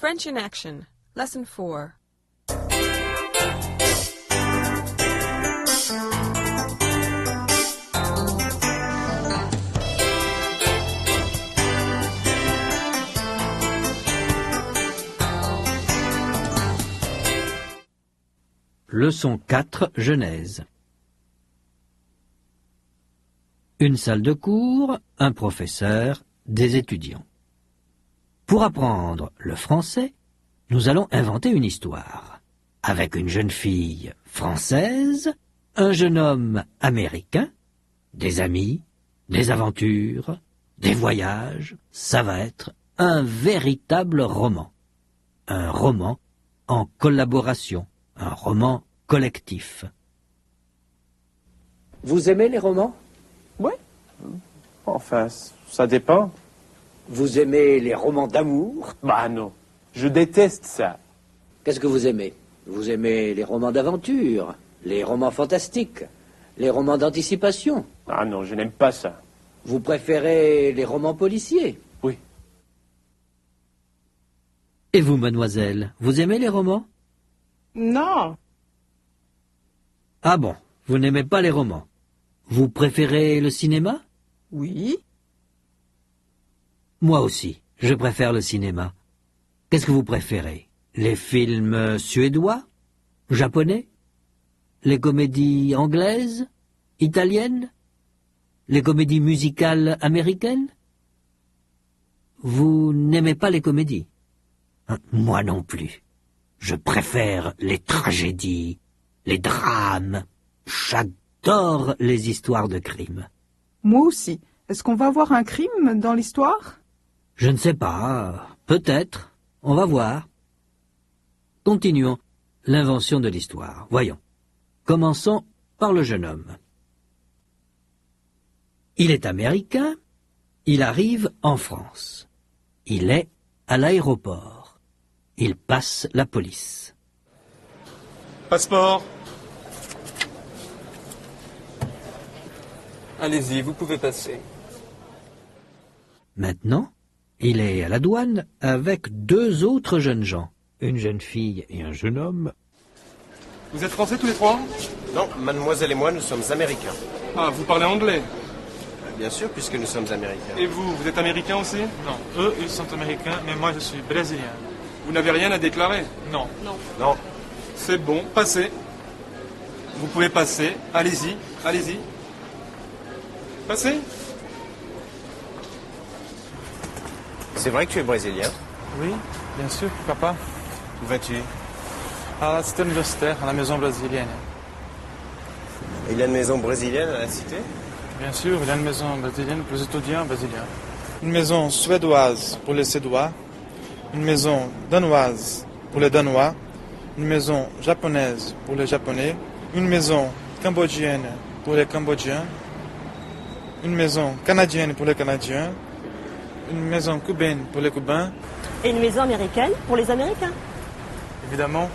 French in Action, Lesson 4. Leçon 4, Genèse. Une salle de cours, un professeur, des étudiants. Pour apprendre le français, nous allons inventer une histoire. Avec une jeune fille française, un jeune homme américain, des amis, des aventures, des voyages, ça va être un véritable roman. Un roman en collaboration, un roman collectif. Vous aimez les romans? Oui. Enfin, ça dépend. Vous aimez les romans d'amour? Bah non, je déteste ça. Qu'est-ce que vous aimez? Vous aimez les romans d'aventure, les romans fantastiques, les romans d'anticipation? Ah non, je n'aime pas ça. Vous préférez les romans policiers? Oui. Et vous, mademoiselle, vous aimez les romans? Non. Ah bon, vous n'aimez pas les romans. Vous préférez le cinéma? Oui. Moi aussi, je préfère le cinéma. Qu'est-ce que vous préférez? Les films suédois? Japonais? Les comédies anglaises? Italiennes? Les comédies musicales américaines? Vous n'aimez pas les comédies? Moi non plus. Je préfère les tragédies, les drames. J'adore les histoires de crimes. Moi aussi. Est-ce qu'on va voir un crime dans l'histoire? Je ne sais pas. Peut-être. On va voir. Continuons l'invention de l'histoire. Voyons. Commençons par le jeune homme. Il est américain. Il arrive en France. Il est à l'aéroport. Il passe la police. Passeport. Allez-y, vous pouvez passer. Maintenant, il est à la douane avec deux autres jeunes gens, une jeune fille et un jeune homme. Vous êtes français tous les trois? Non, mademoiselle et moi, nous sommes américains. Ah, vous parlez anglais? Bien sûr, puisque nous sommes américains. Et vous, vous êtes américain aussi? Non, eux, ils sont américains, mais moi, je suis brésilien. Vous n'avez rien à déclarer? Non. Non. C'est bon, passez. Vous pouvez passer. Allez-y, allez-y. Passez. C'est vrai que tu es brésilien? Oui, bien sûr, papa. Où vas-tu? À la cité universitaire, à la maison brésilienne. Il y a une maison brésilienne à la cité? Bien sûr, il y a une maison brésilienne pour les étudiants brésiliens. Une maison suédoise pour les Suédois. Une maison danoise pour les Danois. Une maison japonaise pour les Japonais. Une maison cambodgienne pour les Cambodgiens. Une maison canadienne pour les Canadiens. Une maison cubaine pour les Cubains. Et une maison américaine pour les Américains. Évidemment,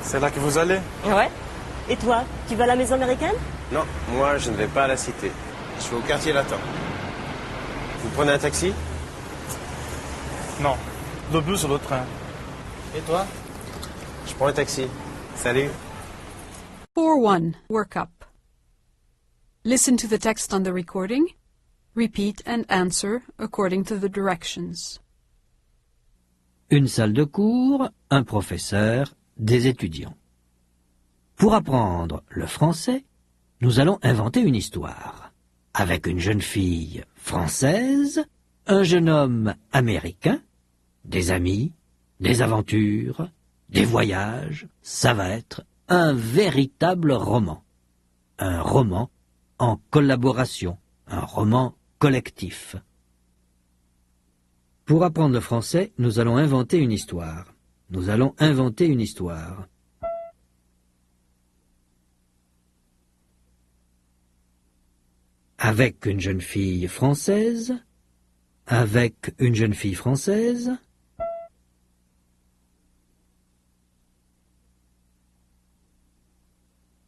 c'est là que vous allez. Ouais. Et toi, tu vas à la maison américaine? Non, moi, je ne vais pas à la cité. Je vais au quartier latin. Vous prenez un taxi? Non, le bus ou le train. Et toi? Je prends un taxi. Salut. 4-1. Workup. Listen to the text on the recording. Repeat and answer according to the directions. Une salle de cours, un professeur, des étudiants. Pour apprendre le français, nous allons inventer une histoire. Avec une jeune fille française, un jeune homme américain, des amis, des aventures, des voyages, ça va être un véritable roman. Un roman en collaboration, un roman collectif. Pour apprendre le français, nous allons inventer une histoire. Nous allons inventer une histoire. Avec une jeune fille française, avec une jeune fille française,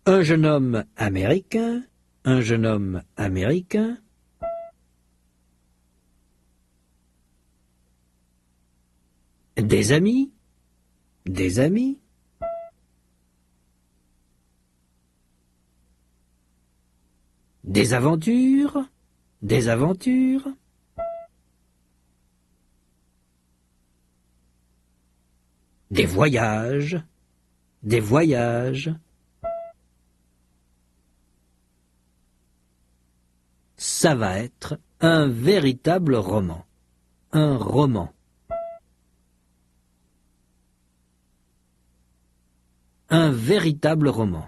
un jeune homme américain, un jeune homme américain, Des amis. Des amis. Des aventures. Des aventures. Des voyages. Des voyages. Ça va être un véritable roman. Un roman. Un véritable roman.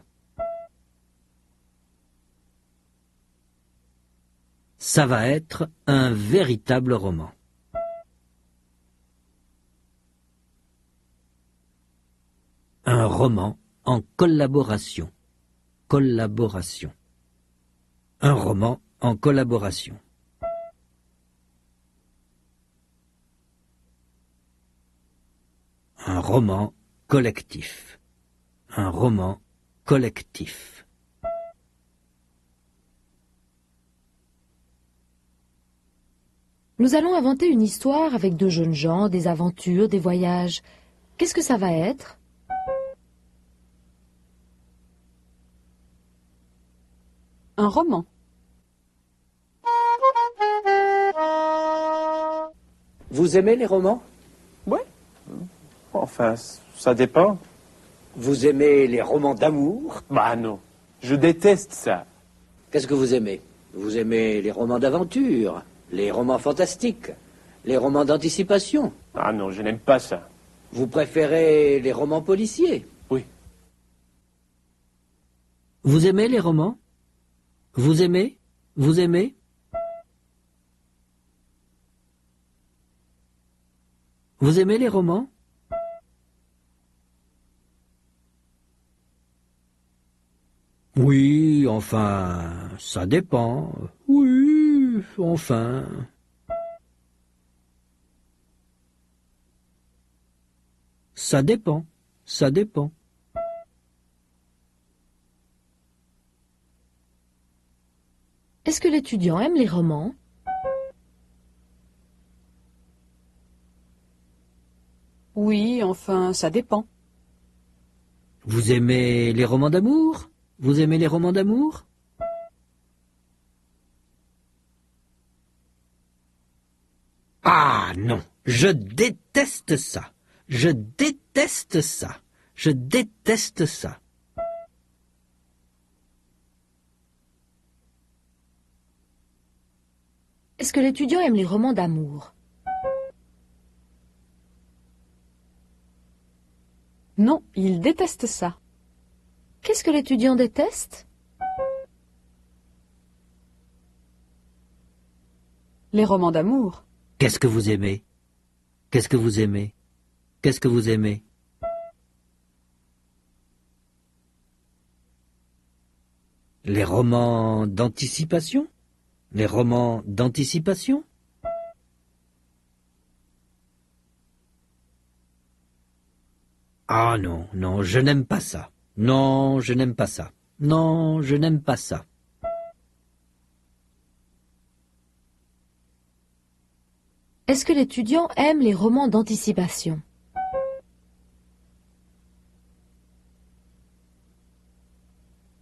Ça va être un véritable roman. Un roman en collaboration. Collaboration. Un roman en collaboration. Un roman collectif. Un roman collectif. Nous allons inventer une histoire avec deux jeunes gens, des aventures, des voyages. Qu'est-ce que ça va être? Un roman. Vous aimez les romans? Ouais. Enfin, ça dépend. Vous aimez les romans d'amour? Bah non. Je déteste ça. Qu'est-ce que vous aimez? Vous aimez les romans d'aventure, les romans fantastiques, les romans d'anticipation? Ah non, je n'aime pas ça. Vous préférez les romans policiers? Oui. Vous aimez les romans? Vous aimez? Vous aimez? Vous aimez les romans? Oui, enfin, ça dépend. Oui, enfin. Ça dépend, ça dépend. Est-ce que l'étudiant aime les romans? Oui, enfin, ça dépend. Vous aimez les romans d'amour? Vous aimez les romans d'amour? Ah non, je déteste ça. Je déteste ça. Je déteste ça. Est-ce que l'étudiant aime les romans d'amour? Non, il déteste ça. Qu'est-ce que l'étudiant déteste? Les romans d'amour. Qu'est-ce que vous aimez? Qu'est-ce que vous aimez? Qu'est-ce que vous aimez? Les romans d'anticipation? Les romans d'anticipation? Ah non, non, je n'aime pas ça. Non, je n'aime pas ça. Non, je n'aime pas ça. Est-ce que l'étudiant aime les romans d'anticipation?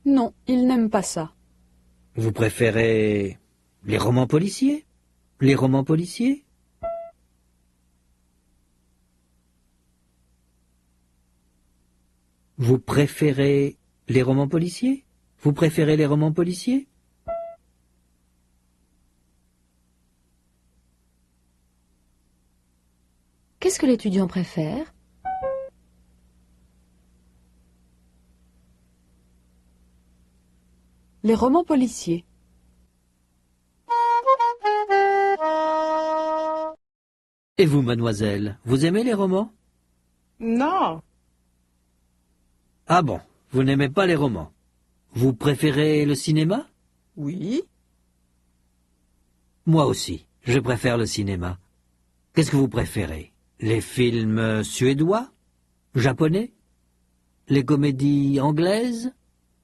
Non, il n'aime pas ça. Vous préférez les romans policiers? Les romans policiers? Vous préférez les romans policiers? Vous préférez les romans policiers? Qu'est-ce que l'étudiant préfère? Les romans policiers. Et vous, mademoiselle, vous aimez les romans? Non. Ah bon, vous n'aimez pas les romans. Vous préférez le cinéma? Oui. Moi aussi, je préfère le cinéma. Qu'est-ce que vous préférez? Les films suédois? Japonais? Les comédies anglaises?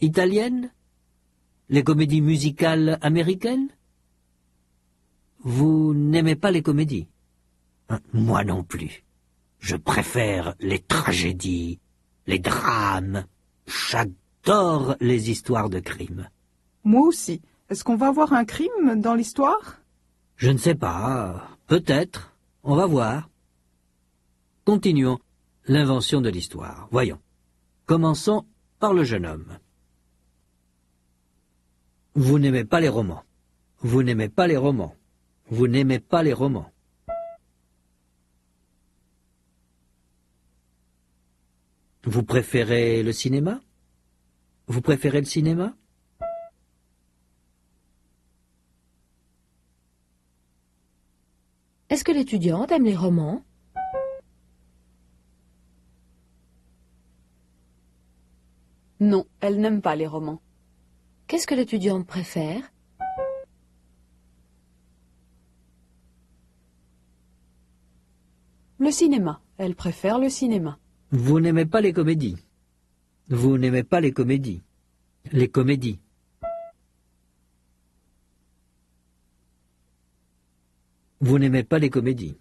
Italiennes? Les comédies musicales américaines? Vous n'aimez pas les comédies? Moi non plus. Je préfère les tragédies, les drames. J'adore les histoires de crimes. Moi aussi. Est-ce qu'on va voir un crime dans l'histoire? Je ne sais pas. Peut-être. On va voir. Continuons l'invention de l'histoire. Voyons. Commençons par le jeune homme. Vous n'aimez pas les romans. Vous n'aimez pas les romans. Vous n'aimez pas les romans. Vous préférez le cinéma? Vous préférez le cinéma? Est-ce que l'étudiante aime les romans? Non, elle n'aime pas les romans. Qu'est-ce que l'étudiante préfère? Le cinéma. Elle préfère le cinéma. Vous n'aimez pas les comédies. Vous n'aimez pas les comédies. Les comédies. Vous n'aimez pas les comédies.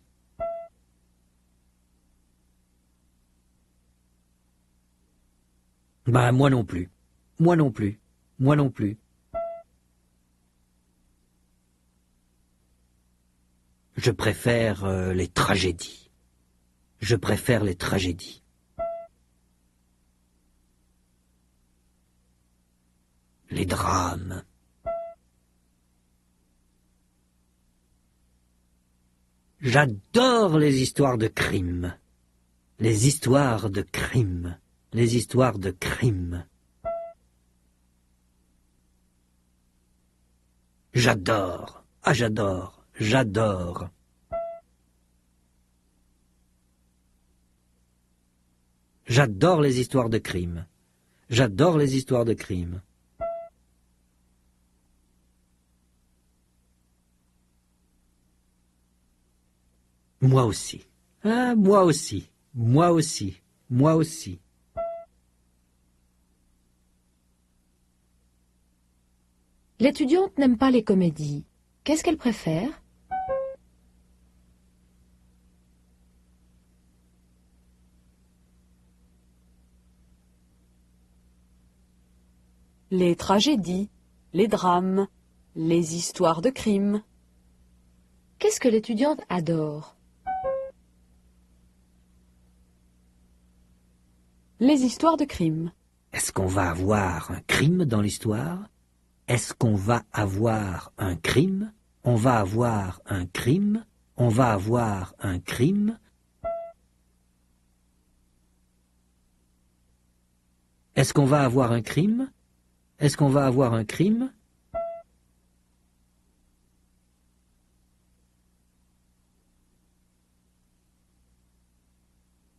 Bah, moi non plus. Moi non plus. Moi non plus. Je préfère les tragédies. Je préfère les tragédies. Les drames. J'adore les histoires de crimes. Les histoires de crimes. Les histoires de crimes. J'adore. Ah, j'adore. J'adore. J'adore les histoires de crimes. J'adore les histoires de crimes. Moi aussi. Ah, moi aussi. Moi aussi. Moi aussi. L'étudiante n'aime pas les comédies. Qu'est-ce qu'elle préfère? Les tragédies, les drames, les histoires de crimes. Qu'est-ce que l'étudiante adore? Les histoires de crimes. Est-ce qu'on va avoir un crime dans l'histoire? Est-ce qu'on va avoir un crime? On va avoir un crime? On va avoir un crime? Est-ce qu'on va avoir un crime? Est-ce qu'on va avoir un crime?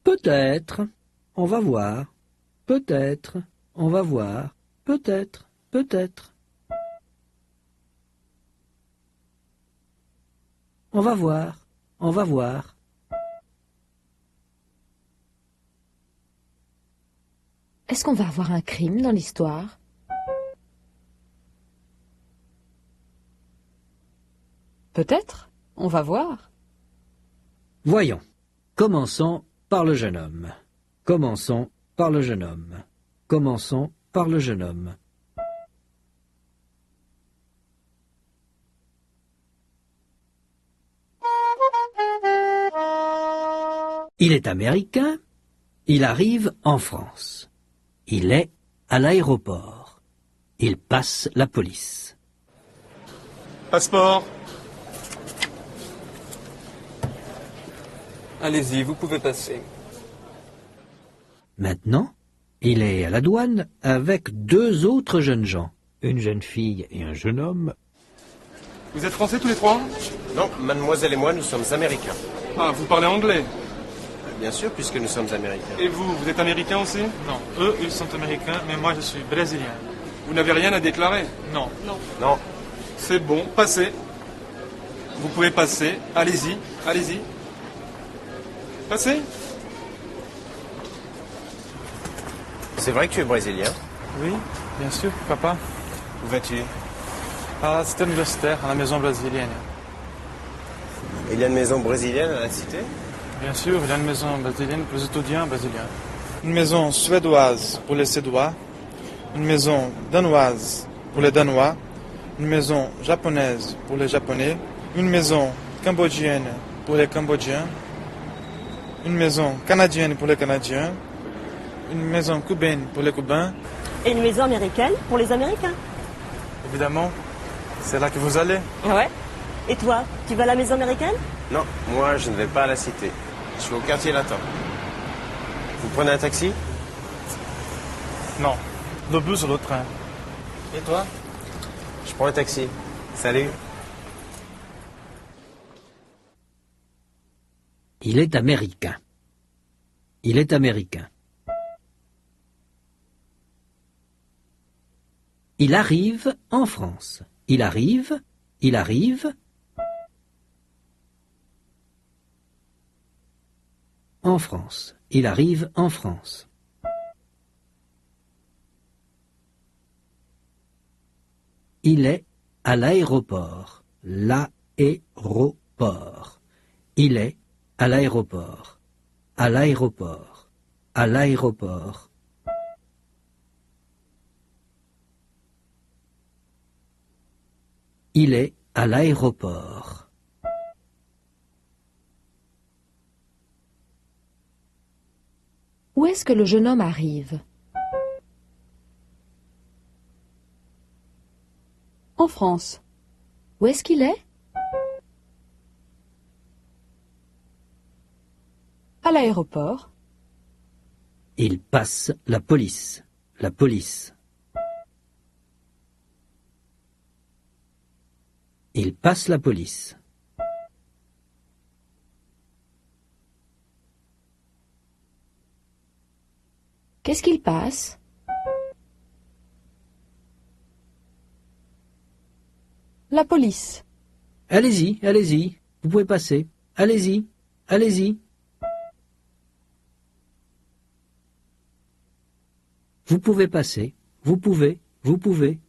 Peut-être. On va voir. Peut-être. On va voir. Peut-être. Peut-être. On va voir. On va voir. Est-ce qu'on va avoir un crime dans l'histoire? Peut-être. On va voir. Voyons. Commençons par le jeune homme. Commençons par le jeune homme. Commençons par le jeune homme. Il est américain. Il arrive en France. Il est à l'aéroport. Il passe la police. Passeport. Allez-y, vous pouvez passer. Maintenant, il est à la douane avec deux autres jeunes gens, une jeune fille et un jeune homme. Vous êtes français tous les trois? Non, mademoiselle et moi, nous sommes américains. Ah, vous parlez anglais? Bien sûr, puisque nous sommes américains. Et vous, vous êtes américain aussi? Non, eux, ils sont américains, mais moi, je suis brésilien. Vous n'avez rien à déclarer? Non. Non. Non. C'est bon, passez. Vous pouvez passer. Allez-y, allez-y. Passez. C'est vrai que tu es brésilien? Oui, bien sûr, papa. Où vas-tu? À la cité universitaire, à la maison brésilienne. Il y a une maison brésilienne à la cité? Bien sûr, il y a une maison brésilienne pour les étudiants brésiliens. Une maison suédoise pour les Suédois. Une maison danoise pour les Danois. Une maison japonaise pour les Japonais. Une maison cambodgienne pour les Cambodgiens. Une maison canadienne pour les Canadiens. Une maison cubaine pour les Cubains. Et une maison américaine pour les Américains. Évidemment, c'est là que vous allez. Ouais. Et toi, tu vas à la maison américaine? Non, moi je ne vais pas à la cité. Je vais au quartier latin. Vous prenez un taxi? Non, le bus ou le train. Et toi? Je prends un taxi. Salut. Il est américain. Il est américain. Il arrive en France. Il arrive. Il arrive. En France. Il arrive en France. Il est à l'aéroport. L'aéroport. Il est à l'aéroport. À l'aéroport. À l'aéroport. Il est à l'aéroport. Où est-ce que le jeune homme arrive? En France. Où est-ce qu'il est? À l'aéroport. Il passe la police. La police. Il passe la police. Qu'est-ce qu'il passe? La police. Allez-y, allez-y. Vous pouvez passer. Allez-y, allez-y. Vous pouvez passer. Vous pouvez, vous pouvez.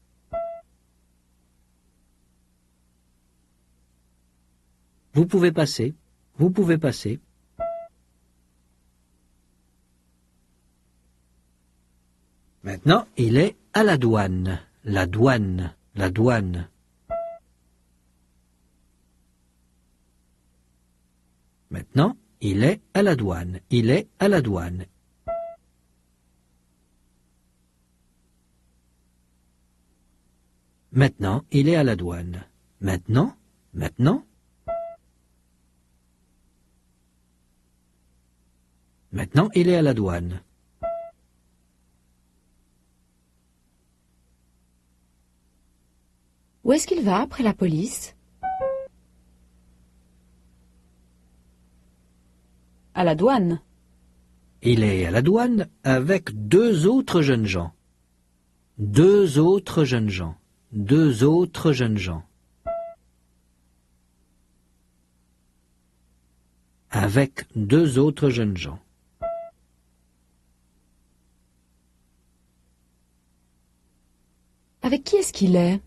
Vous pouvez passer. Vous pouvez passer. Maintenant, il est à la douane. La douane. La douane. Maintenant, il est à la douane. Il est à la douane. Maintenant, il est à la douane. Maintenant, maintenant. Maintenant, il est à la douane. Où est-ce qu'il va après la police? À la douane. Il est à la douane avec deux autres jeunes gens. Deux autres jeunes gens. Deux autres jeunes gens. Avec deux autres jeunes gens. Avec qui est-ce qu'il est?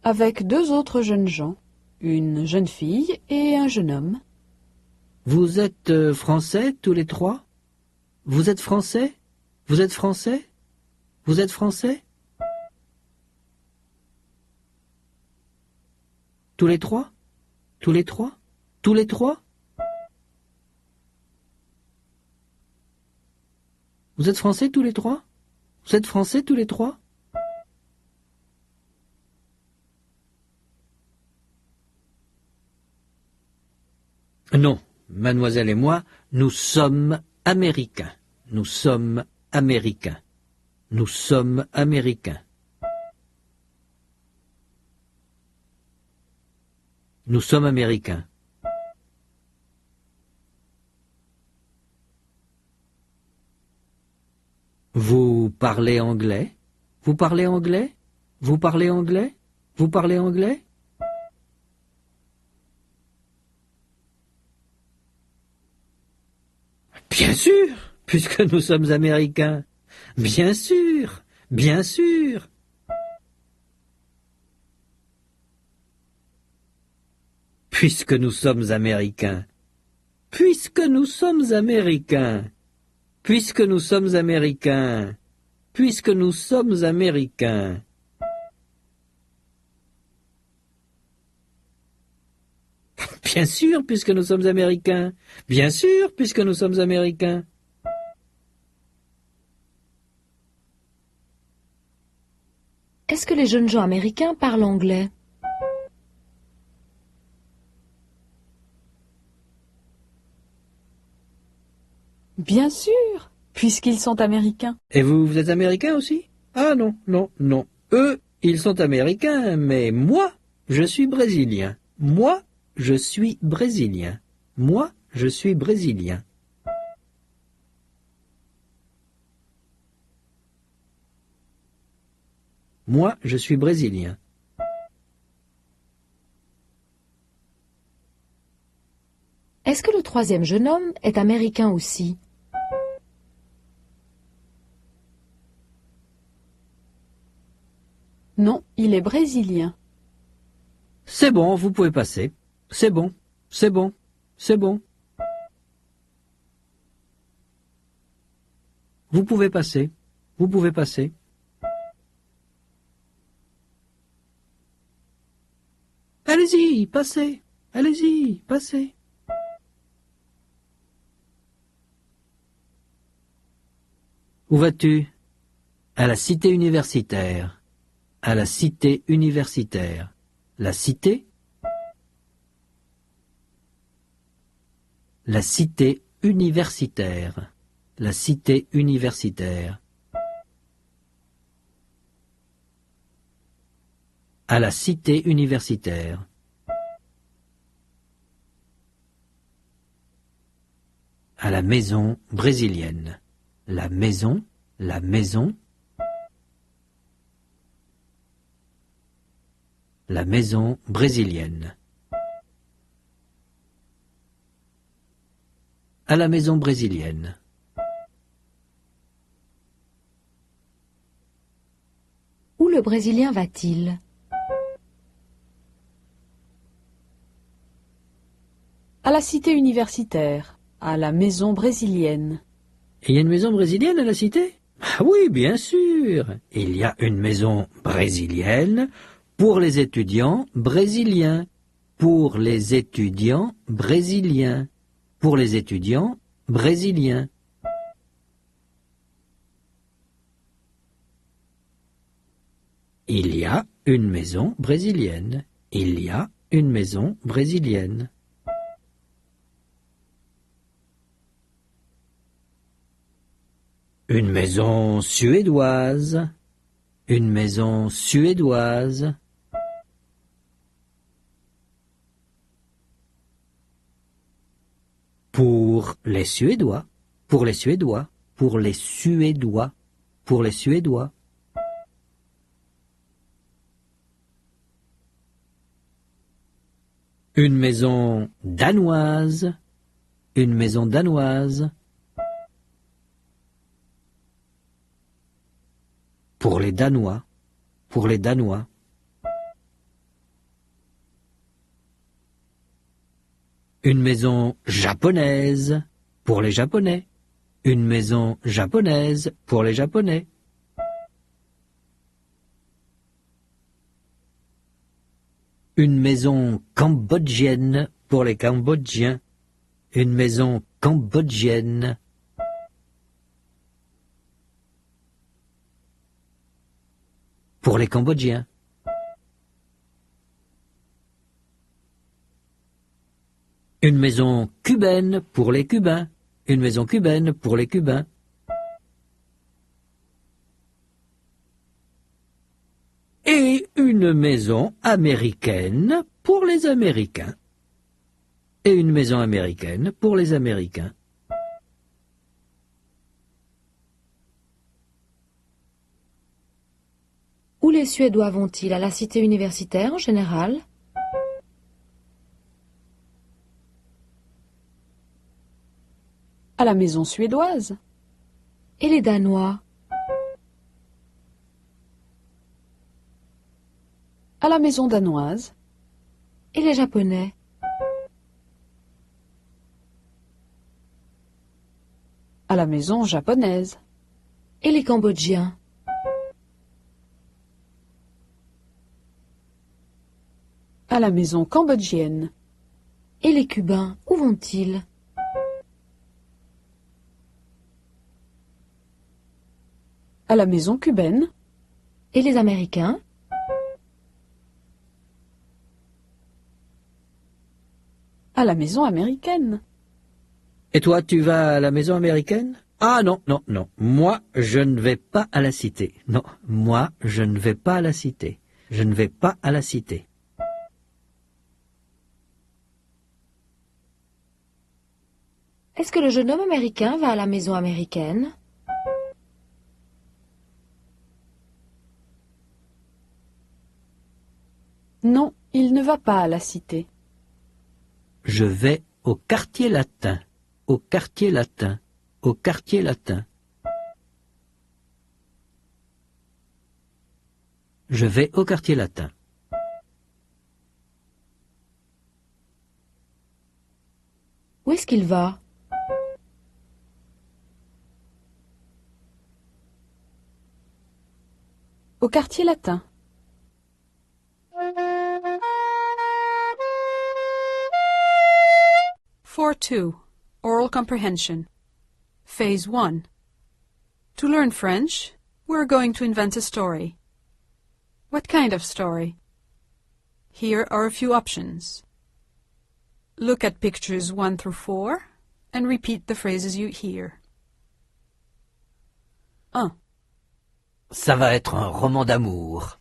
Avec deux autres jeunes gens. Une jeune fille et un jeune homme. Vous êtes français tous les trois? Vous êtes français? Vous êtes français? Vous êtes français? Tous les trois? Tous les trois? Tous les trois? Vous êtes français tous les trois? Vous êtes français tous les trois? Non, mademoiselle et moi, nous sommes américains. Nous sommes américains. Nous sommes américains. Nous sommes américains. Vous parlez anglais? Vous parlez anglais? Vous parlez anglais? Vous parlez anglais? Bien sûr, puisque nous sommes américains. Bien sûr, bien sûr. puisque nous sommes américains. Puisque nous sommes américains. Puisque nous sommes américains. Puisque nous sommes américains. Bien sûr, puisque nous sommes américains. Bien sûr, puisque nous sommes américains. Est-ce que les jeunes gens américains parlent anglais? Bien sûr, puisqu'ils sont américains. Et vous, vous êtes américain aussi? Ah non, non, non. Eux, ils sont américains, mais moi, je suis brésilien. Moi, je suis brésilien. Moi, je suis brésilien. Moi, je suis brésilien. Est-ce que le troisième jeune homme est américain aussi? Non, il est brésilien. C'est bon, vous pouvez passer. C'est bon, c'est bon, c'est bon. Vous pouvez passer, vous pouvez passer. Allez-y, passez, allez-y, passez. Où vas-tu? À la cité universitaire. À la cité universitaire. La cité? La cité universitaire. La cité universitaire. À la cité universitaire. À la maison brésilienne. La maison, la maison. La maison brésilienne. À la maison brésilienne. Où le Brésilien va-t-il? À la cité universitaire, à la maison brésilienne. Et il y a une maison brésilienne à la cité? Ah oui, bien sûr. Il y a une maison brésilienne pour les étudiants brésiliens. Pour les étudiants brésiliens. Pour les étudiants brésiliens. Il y a une maison brésilienne. Il y a une maison brésilienne. Une maison suédoise. Une maison suédoise. Pour les Suédois. Pour les Suédois. Pour les Suédois. Pour les Suédois. Une maison danoise. Une maison danoise. Pour les Danois. Pour les Danois. Une maison japonaise. Pour les Japonais. Une maison japonaise. Pour les Japonais. Une maison cambodgienne. Pour les Cambodgiens. Une maison cambodgienne. Pour les Cambodgiens. Une maison cubaine pour les Cubains. Une maison cubaine pour les Cubains. Et une maison américaine pour les Américains. Et une maison américaine pour les Américains. Où les Suédois vont-ils? À la cité universitaire en général? À la maison suédoise. Et les Danois? À la maison danoise. Et les Japonais? À la maison japonaise. Et les Cambodgiens? À la maison cambodgienne. Et les Cubains, où vont-ils? À la maison cubaine. Et les Américains? À la maison américaine. Et toi, tu vas à la maison américaine? Ah non, non, non. Moi, je ne vais pas à la cité. Non, moi, je ne vais pas à la cité. Je ne vais pas à la cité. Est-ce que le jeune homme américain va à la maison américaine? Non, il ne va pas à la cité. Je vais au quartier latin. Au quartier latin. Au quartier latin. Je vais au quartier latin. Où est-ce qu'il va? Au quartier latin. For 2. Oral Comprehension. Phase 1. To learn French, we're going to invent a story. What kind of story? Here are a few options. Look at pictures 1 through 4 and repeat the phrases you hear. 1. Ça va être un roman d'amour.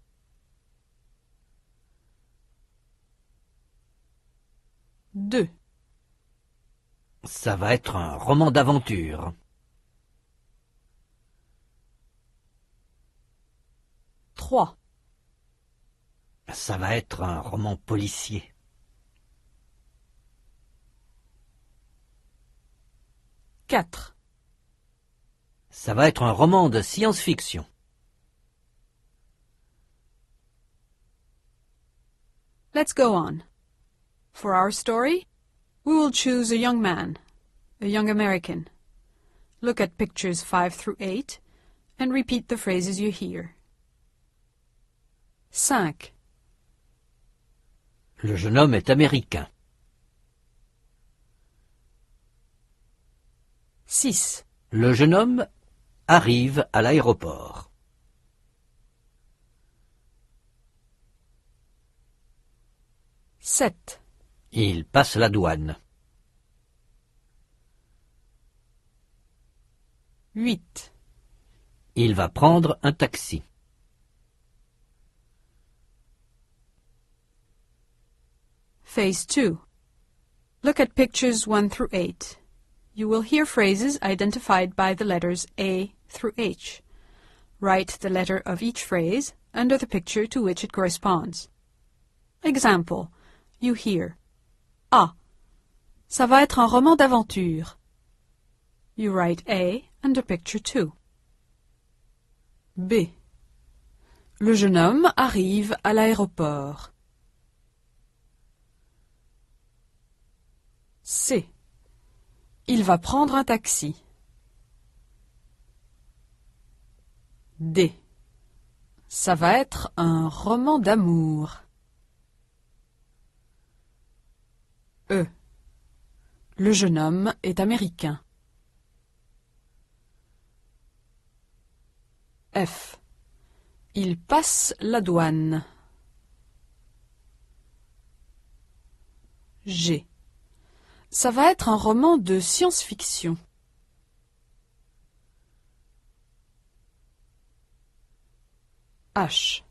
2. Ça va être un roman d'aventure. 3. Ça va être un roman policier. 4. Ça va être un roman de science-fiction. Let's go on. For our story, we will choose a young man, a young American. Look at pictures 5 through 8 and repeat the phrases you hear. 5. Le jeune homme est américain. 6. Le jeune homme arrive à l'aéroport. 7. Il passe la douane. 8. Il va prendre un taxi. 2. Look at pictures 1 through 8. You will hear phrases identified by the letters A through H. Write the letter of each phrase under the picture to which it corresponds. Example. You hear A. Ça va être un roman d'aventure. You write A under picture 2. B. Le jeune homme arrive à l'aéroport. C. Il va prendre un taxi. D. Ça va être un roman d'amour. E. Le jeune homme est américain. F. Il passe la douane. G. Ça va être un roman de science-fiction. H.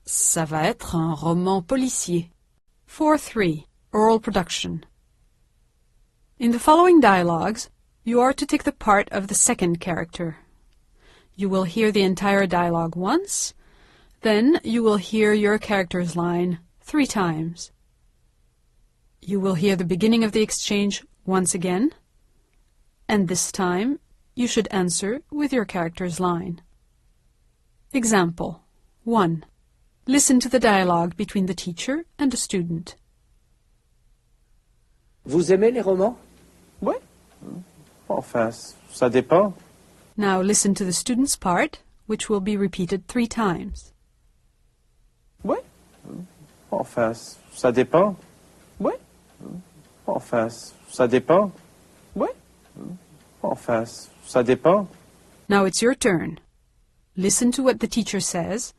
Ça va être un roman policier. 4-3. Oral Production. In the following dialogues, you are to take the part of the second character. You will hear the entire dialogue once, then you will hear your character's line 3 times. You will hear the beginning of the exchange once again, and this time you should answer with your character's line. Example 1. Listen to the dialogue between the teacher and a student. Vous aimez les romans? Oui. Enfin, ça dépend. Now listen to the student's part, which will be repeated 3 times. Ouais. Enfin, ça dépend. Ouais. Enfin, ça dépend. Ouais. Enfin, ça dépend. Now it's your turn. Listen to what the teacher says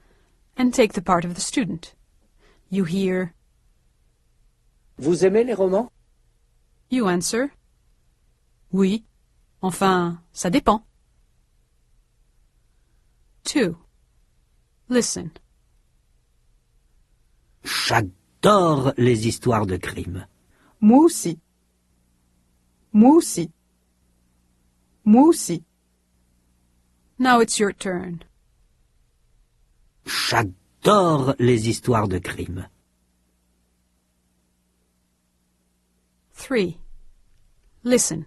and take the part of the student. You hear, Vous aimez les romans? you answer, oui, enfin, ça dépend. 2. Listen. J'adore les histoires de crimes. Moi aussi. Moi aussi. Moi aussi. Now it's your turn. J'adore les histoires de crimes. 3. Listen.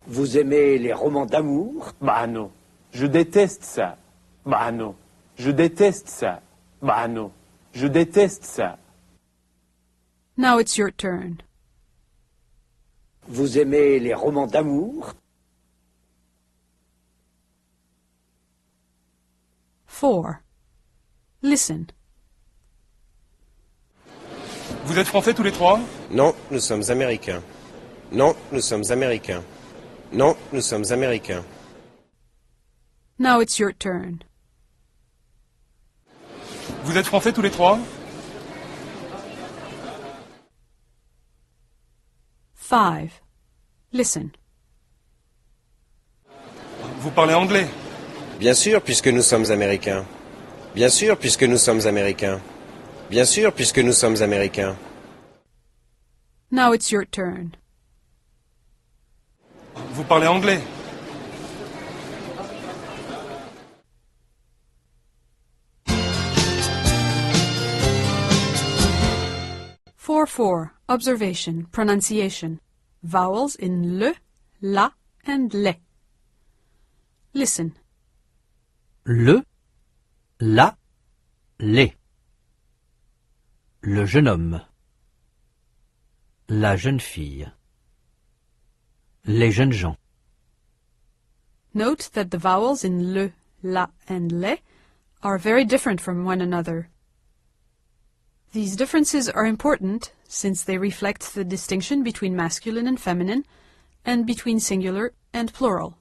Vous aimez les romans d'amour? Bah non. Je déteste ça. Bah non. Je déteste ça. Bah non. Je déteste ça. Now it's your turn. Vous aimez les romans d'amour? 4. Listen. Vous êtes français tous les trois? Non, nous sommes américains. Non, nous sommes américains. Non, nous sommes américains. Now it's your turn. Vous êtes français tous les trois? 5. Listen. Vous parlez anglais? Bien sûr, puisque nous sommes américains. Bien sûr, puisque nous sommes américains. Bien sûr, puisque nous sommes américains. Now it's your turn. Vous parlez anglais? Four. Observation, pronunciation. Vowels in le, la, and le. Listen. Le, la, les. Le jeune homme. La jeune fille. Les jeunes gens. Note that the vowels in le, la, and le are very different from one another. These differences are important since they reflect the distinction between masculine and feminine, and between singular and plural.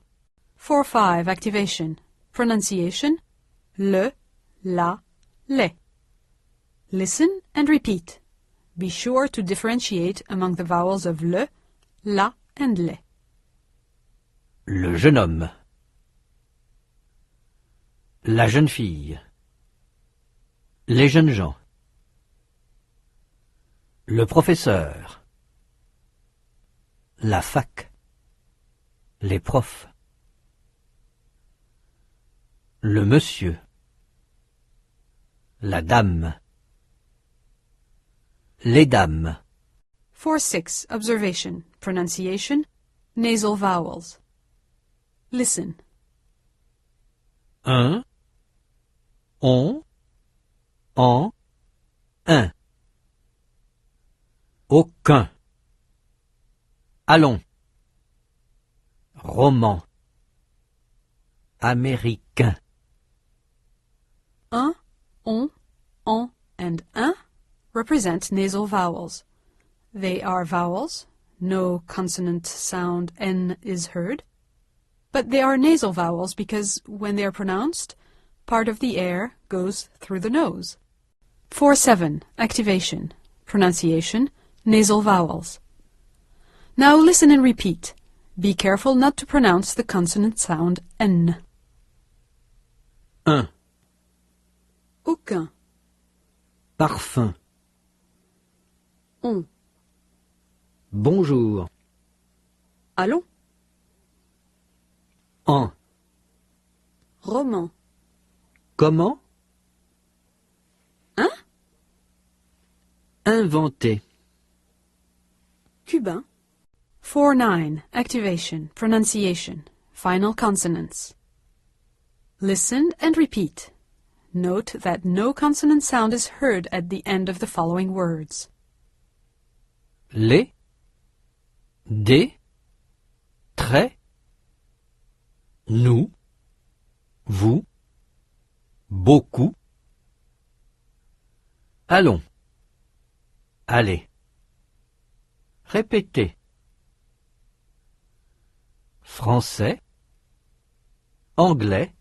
4-5 activation. Pronunciation. Le, la, le. Listen and repeat. Be sure to differentiate among the vowels of le, la, and le. Le jeune homme. La jeune fille. Les jeunes gens. Le professeur. La fac. Les profs. Le monsieur. La dame. Les dames. 4-6 observation, pronunciation, nasal vowels. Listen. Un. On. En. Un. Aucun. Allons. Roman. Américain. Un, on, en, and un represent nasal vowels. They are vowels. No consonant sound N is heard. But they are nasal vowels because when they are pronounced, part of the air goes through the nose. 4-7 activation, pronunciation, nasal vowels. Now listen and repeat. Be careful not to pronounce the consonant sound N. Un. Aucun. Parfum. On. Bonjour. Allons. En. Roman. Comment? Hein? Inventer. Cubain. 4-9 activation, pronunciation, final consonants. Listen and repeat. Note that no consonant sound is heard at the end of the following words. Les. Des. très, nous, vous, beaucoup. Allons, allez. Répétez. Français, anglais,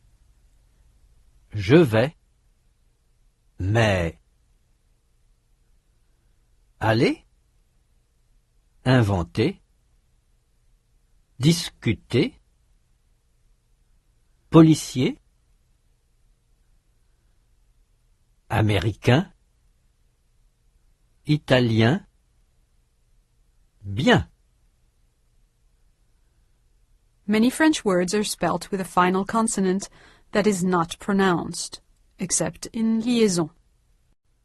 je vais, mais. Allez, inventer, discuter, policier, américain, italien, bien. Many French words are spelt with a final consonant that is not pronounced, except in liaison.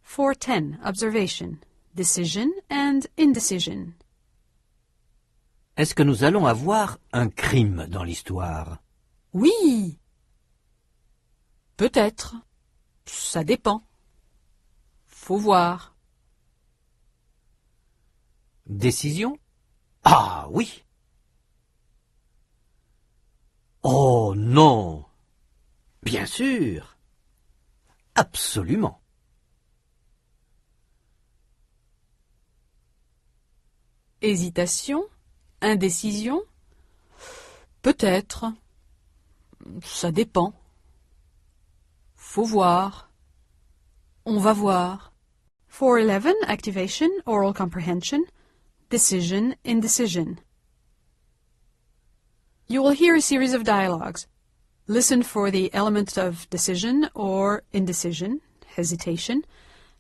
410. Observation. Decision and indecision. Est-ce que nous allons avoir un crime dans l'histoire? Oui. Peut-être. Ça dépend. Faut voir. Décision? Ah oui. Oh non. Bien sûr. Absolument. Hésitation, indécision. Peut-être. Ça dépend. Faut voir. On va voir. 411. Activation, oral comprehension. Decision, indecision. You will hear a series of dialogues. Listen for the element of decision or indecision, hesitation,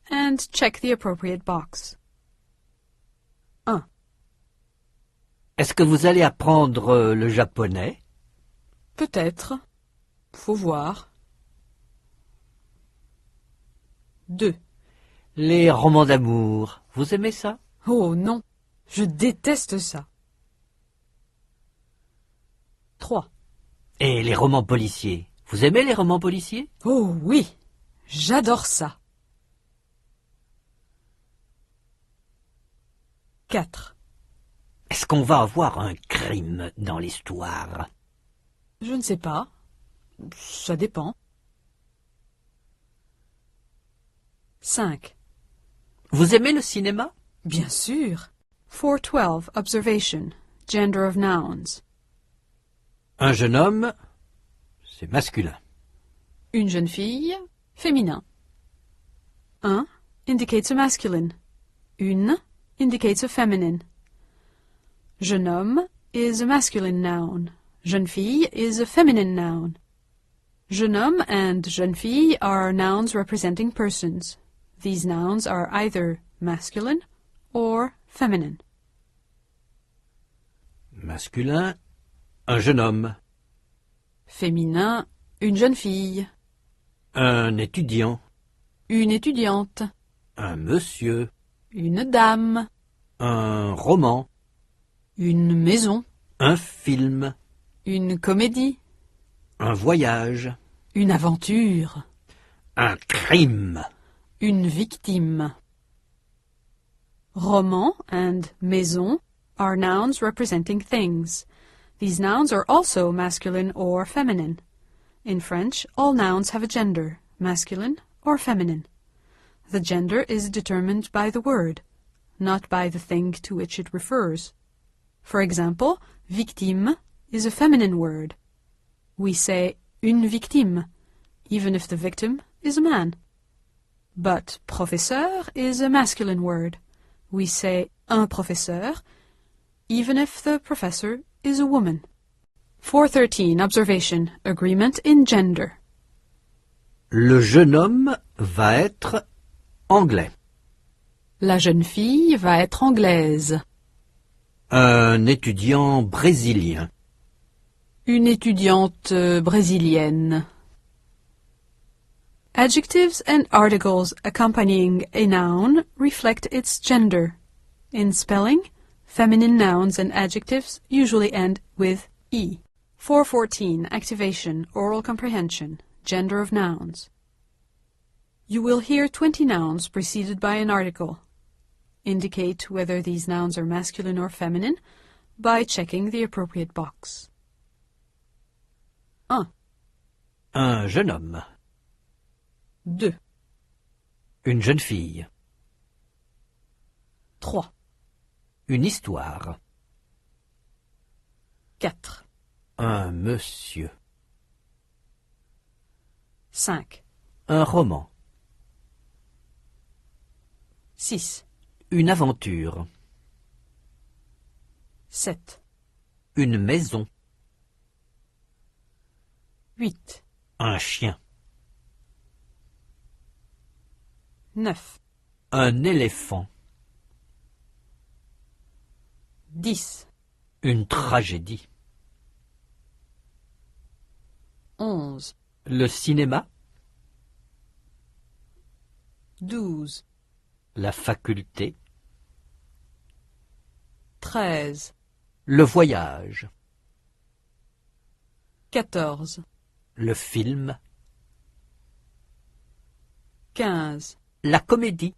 and check the appropriate box. 1. Est-ce que vous allez apprendre le japonais? Peut-être. Faut voir. 2. Les romans d'amour, vous aimez ça? Oh non, je déteste ça. 3. Et les romans policiers, vous aimez les romans policiers? Oh oui, j'adore ça. 4. Est-ce qu'on va avoir un crime dans l'histoire? Je ne sais pas. Ça dépend. 5. Vous aimez le cinéma? Bien sûr. 412. Observation. Gender of nouns. Un jeune homme, c'est masculin. Une jeune fille, féminin. Un indicates a masculine. Une indicates a feminine. Jeune homme is a masculine noun. Jeune fille is a feminine noun. Jeune homme and jeune fille are nouns representing persons. These nouns are either masculine or feminine. Masculin, un jeune homme. Féminin, une jeune fille. Un étudiant. Une étudiante. Un monsieur. Une dame. Un roman. Une maison. Un film. Une comédie. Un voyage. Une aventure. Un crime. Une victime. Roman and maison are nouns representing things. These nouns are also masculine or feminine. In French, all nouns have a gender, masculine or feminine. The gender is determined by the word, not by the thing to which it refers. For example, victime is a feminine word. We say une victime, even if the victim is a man. But professeur is a masculine word. We say un professeur, even if the professor is a woman. 413. Observation. Agreement in gender. Le jeune homme va être anglais. La jeune fille va être anglaise. Un étudiant brésilien. Une étudiante brésilienne. Adjectives and articles accompanying a noun reflect its gender. In spelling, feminine nouns and adjectives usually end with E. 414. Activation, oral comprehension, gender of nouns. You will hear 20 nouns preceded by an article. Indicate whether these nouns are masculine or feminine by checking the appropriate box. 1, Un jeune homme. 2, Une jeune fille. 3, Une histoire. 4, Un monsieur. 5, Un roman. 6, Une aventure. 7, Une maison. 8, Un chien. 9, Un éléphant. 10, Une tragédie. 11, Le cinéma. 12, La faculté. 13, Le voyage. 14, Le film. 15, La comédie.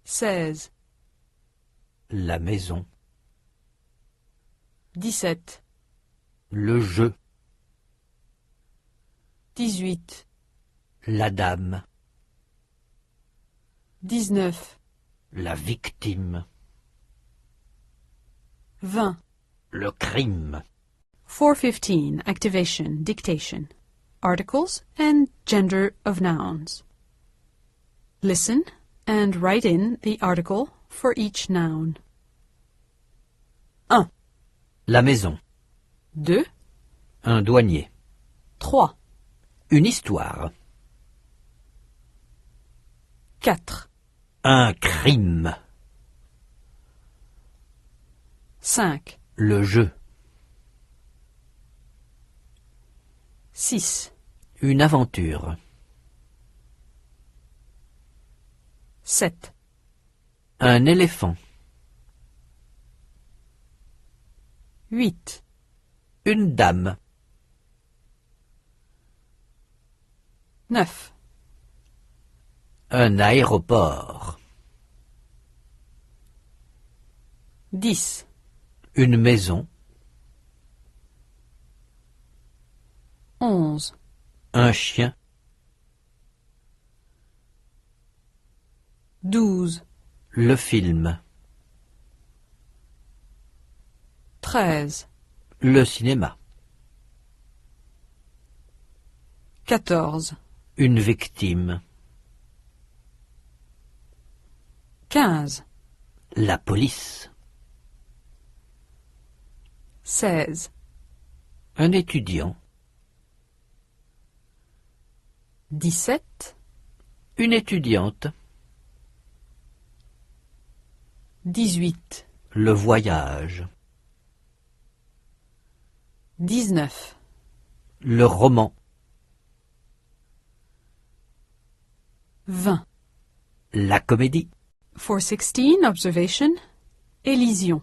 16, La maison. 17, Le jeu. 18, La dame. 19, La victime. 20. Le crime. 415. Activation, dictation. Articles and gender of nouns. Listen and write in the article for each noun. 1, La maison. 2, Un douanier. 3, Une histoire. 4, Un crime. 5, Le jeu. 6, Une aventure. 7, Un éléphant. 8, Une dame. 9, Un aéroport. 10, Une maison. 11, Un chien. 12, Le film. 13, Le cinéma. 14, Une victime. 15, La police. 16, Un étudiant. 17, Une étudiante. 18, Le voyage. 19, Le roman. 20. La comédie. 416. Observation. Élision.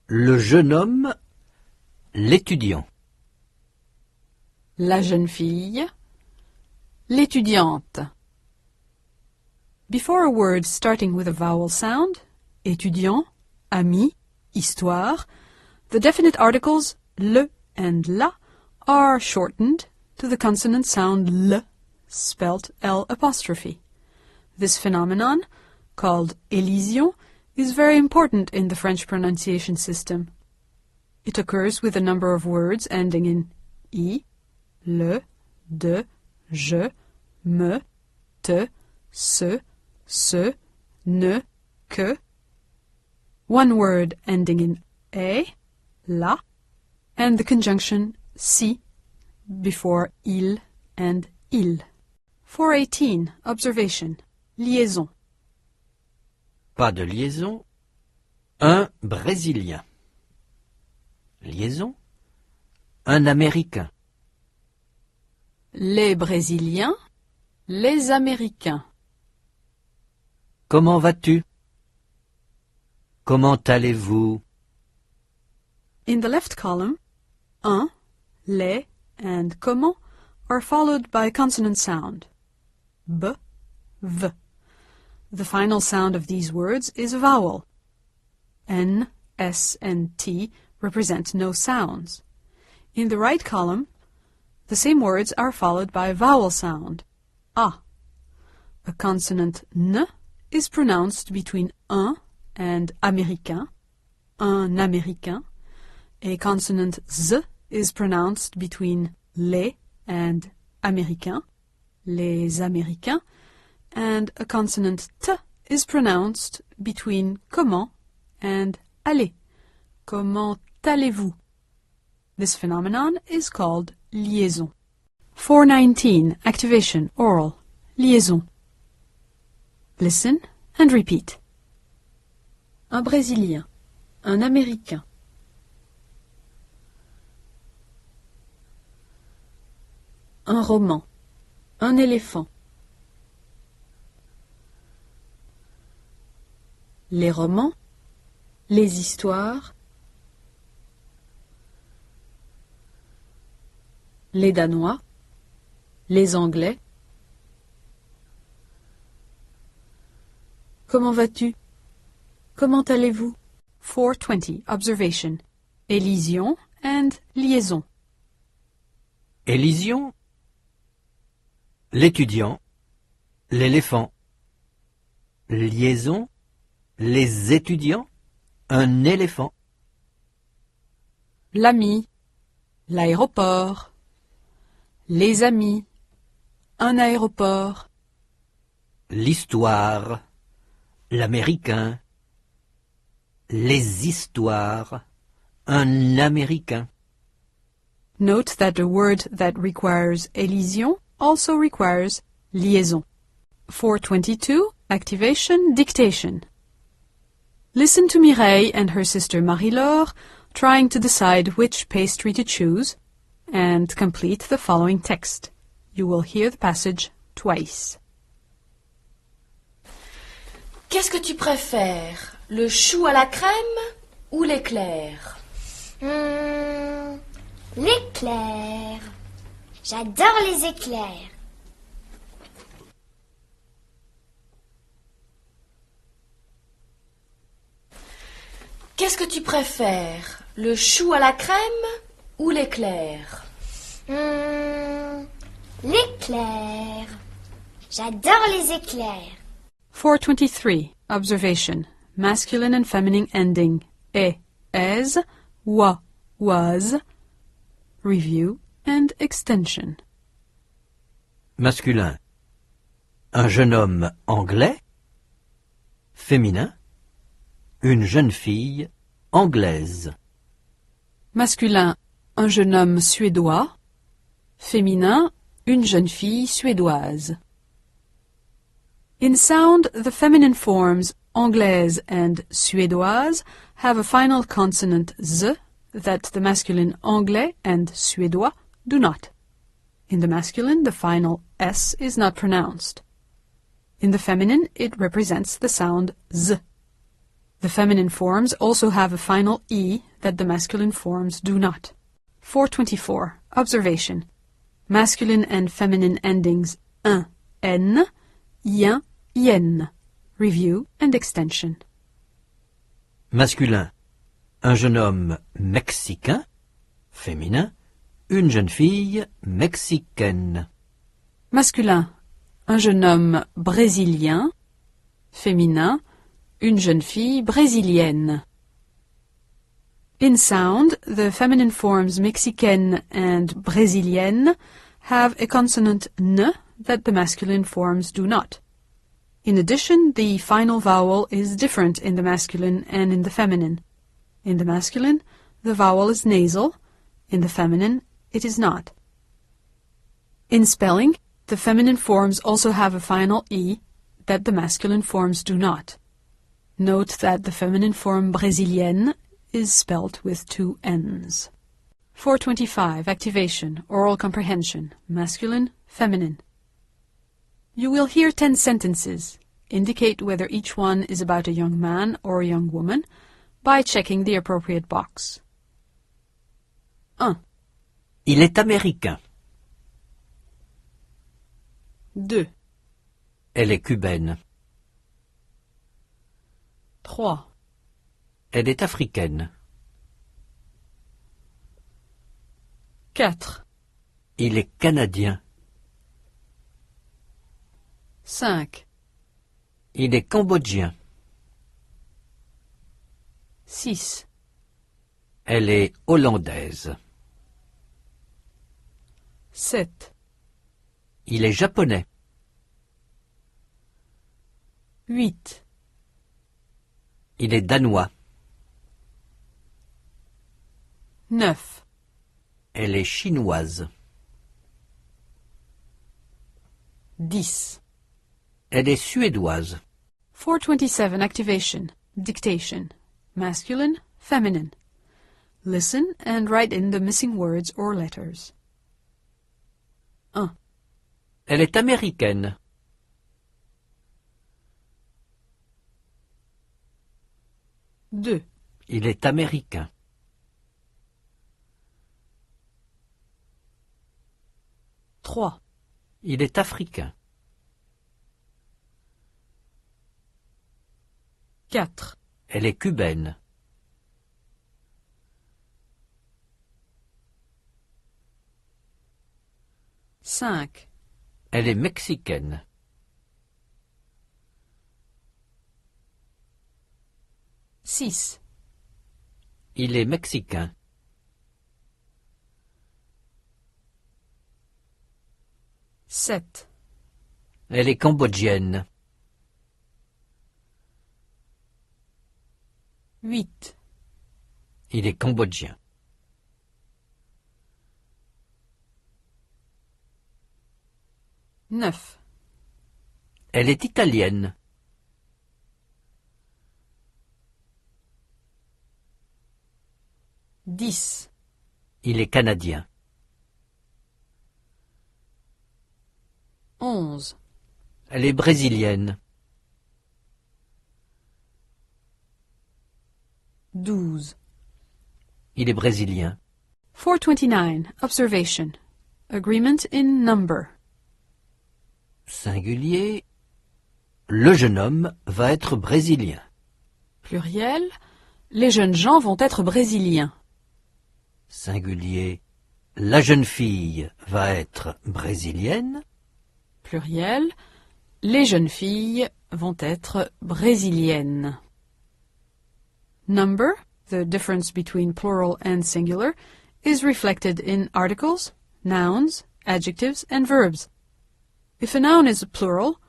Le jeune homme. L'étudiant. La jeune fille. L'étudiante. Before a word starting with a vowel sound, étudiant, ami, histoire, the definite articles le and la are shortened to the consonant sound l, spelt L apostrophe. This phenomenon, called elision, is very important in the French pronunciation system. It occurs with a number of words ending in I, le, de, je, me, te, se, ne, que. One word ending in e, la, and the conjunction si before il and il. 418. Observation. Liaison. Pas de liaison. Un Brésilien. Liaison. Un Américain. Les Brésiliens. Les Américains. Comment vas-tu? Comment allez-vous? In the left column, un, les, and comment are followed by consonant sound. B, v. The final sound of these words is a vowel. N, S, and T represent no sounds. In the right column, the same words are followed by a vowel sound, A. A consonant N is pronounced between un and américain, un américain. A consonant Z is pronounced between les and américain, les américains, and a consonant T is pronounced between comment and allez, comment allez-vous. This phenomenon is called liaison. 419. Activation. Oral. Liaison. Listen and repeat. Un Brésilien. Un Américain. Un roman. Un éléphant. Les romans. Les histoires. Les Danois, les Anglais. Comment vas-tu? Comment allez-vous? 420. Observation. Élision and liaison. Élision, l'étudiant, l'éléphant. Liaison, les étudiants, un éléphant. L'ami, l'aéroport. Les amis, un aéroport. L'histoire, l'américain. Les histoires, un américain. Note that a word that requires élision also requires liaison. 422. Activation, dictation. Listen to Mireille and her sister Marie-Laure trying to decide which pastry to choose, and complete the following text. You will hear the passage twice. Qu'est-ce que tu préfères? Le chou à la crème ou l'éclair? L'éclair. J'adore les éclairs. Qu'est-ce que tu préfères? Le chou à la crème ou l'éclair? L'éclair. J'adore les éclairs. 423. Observation. Masculine and feminine ending. E, es, wa, was. Review and extension. Masculin, un jeune homme anglais. Féminin, une jeune fille anglaise. Masculin, un jeune homme suédois. Féminin, une jeune fille suédoise. In sound, the feminine forms anglaise and suédoise have a final consonant z that the masculine anglais and suédois do not. In the masculine, the final s is not pronounced. In the feminine, it represents the sound z. The feminine forms also have a final e that the masculine forms do not. 424. Observation. Masculine and feminine endings un, n, yen, yen. Review and extension. Masculin, un jeune homme mexicain. Féminin, une jeune fille mexicaine. Masculin, un jeune homme brésilien. Féminin, une jeune fille brésilienne. In sound, the feminine forms mexicaine and brésilienne have a consonant n that the masculine forms do not. In addition, the final vowel is different in the masculine and in the feminine. In the masculine, the vowel is nasal. In the feminine, it is not. In spelling, the feminine forms also have a final e that the masculine forms do not. Note that the feminine form brésilienne is spelt with two n's. 425. Activation. Oral comprehension. Masculine, feminine. You will hear 10 sentences. Indicate whether each one is about a young man or a young woman by checking the appropriate box. 1. Il est américain. 2. Elle est cubaine. 3. Elle est africaine. 4, Il est canadien. 5, Il est cambodgien. 6, Elle est hollandaise. 7, Il est japonais. 8, Il est danois. 9, Elle est chinoise. 10. Elle est suédoise. 427 activation. Dictation. Masculine, feminine. Listen and write in the missing words or letters. 1, Elle est américaine. 2, Il est américain. 3, Il est africain. 4, Elle est cubaine. 5, Elle est mexicaine. 6, Il est mexicain. 7, Elle est cambodgienne. 8, Il est cambodgien. 9, Elle est italienne. 10, Il est canadien. 11, Elle est brésilienne. 12. Il est brésilien. 429. Observation. Agreement in number. Singulier. Le jeune homme va être brésilien. Pluriel. Les jeunes gens vont être brésiliens. Singulier. La jeune fille va être brésilienne. Pluriel. Les jeunes filles vont être brésiliennes. Number, the difference between plural and singular, is reflected in articles, nouns, adjectives, and verbs. If a noun is a plural,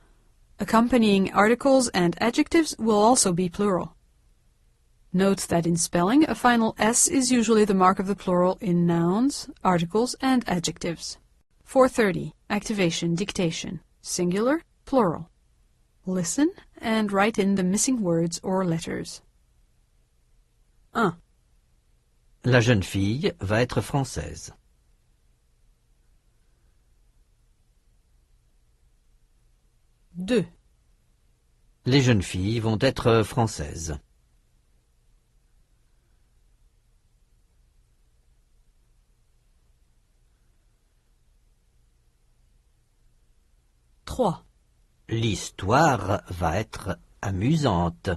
accompanying articles and adjectives will also be plural. Note that in spelling, a final S is usually the mark of the plural in nouns, articles, and adjectives. 430. Activation, dictation. Singular, plural. Listen and write in the missing words or letters. 1. La jeune fille va être française. 2. Les jeunes filles vont être françaises. 3. L'histoire va être amusante.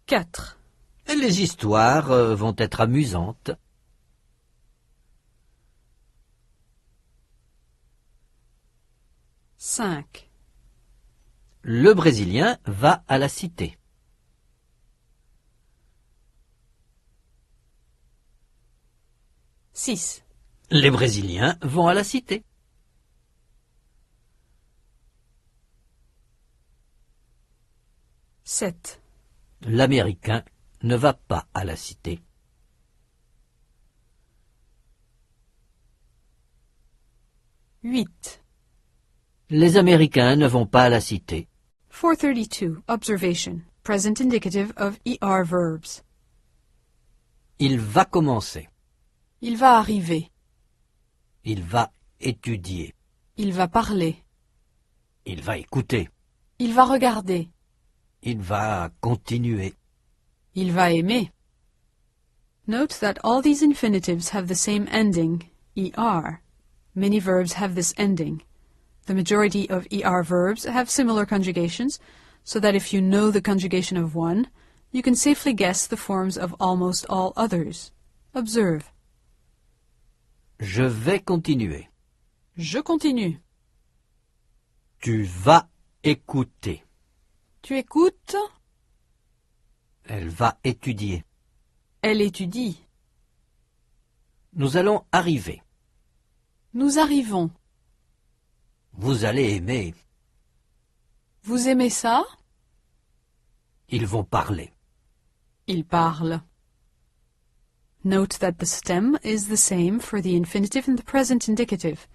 4. Les histoires vont être amusantes. 5. Le Brésilien va à la cité. 6. Les Brésiliens vont à la cité. 7. L'Américain ne va pas à la cité. 8. Les Américains ne vont pas à la cité. 432. Observation. Present indicative of ER verbs. Il va commencer. Il va arriver. Il va étudier. Il va parler. Il va écouter. Il va regarder. Il va continuer. Il va aimer. Note that all these infinitives have the same ending, ER. Many verbs have this ending. The majority of ER verbs have similar conjugations, so that if you know the conjugation of one, you can safely guess the forms of almost all others. Observe. Je vais continuer. Je continue. Tu vas écouter. Tu écoutes. Elle va étudier. Elle étudie. Nous allons arriver. Nous arrivons. Vous allez aimer. Vous aimez ça? Ils vont parler. Ils parlent. Note that the stem is the same for the infinitive and the present indicative.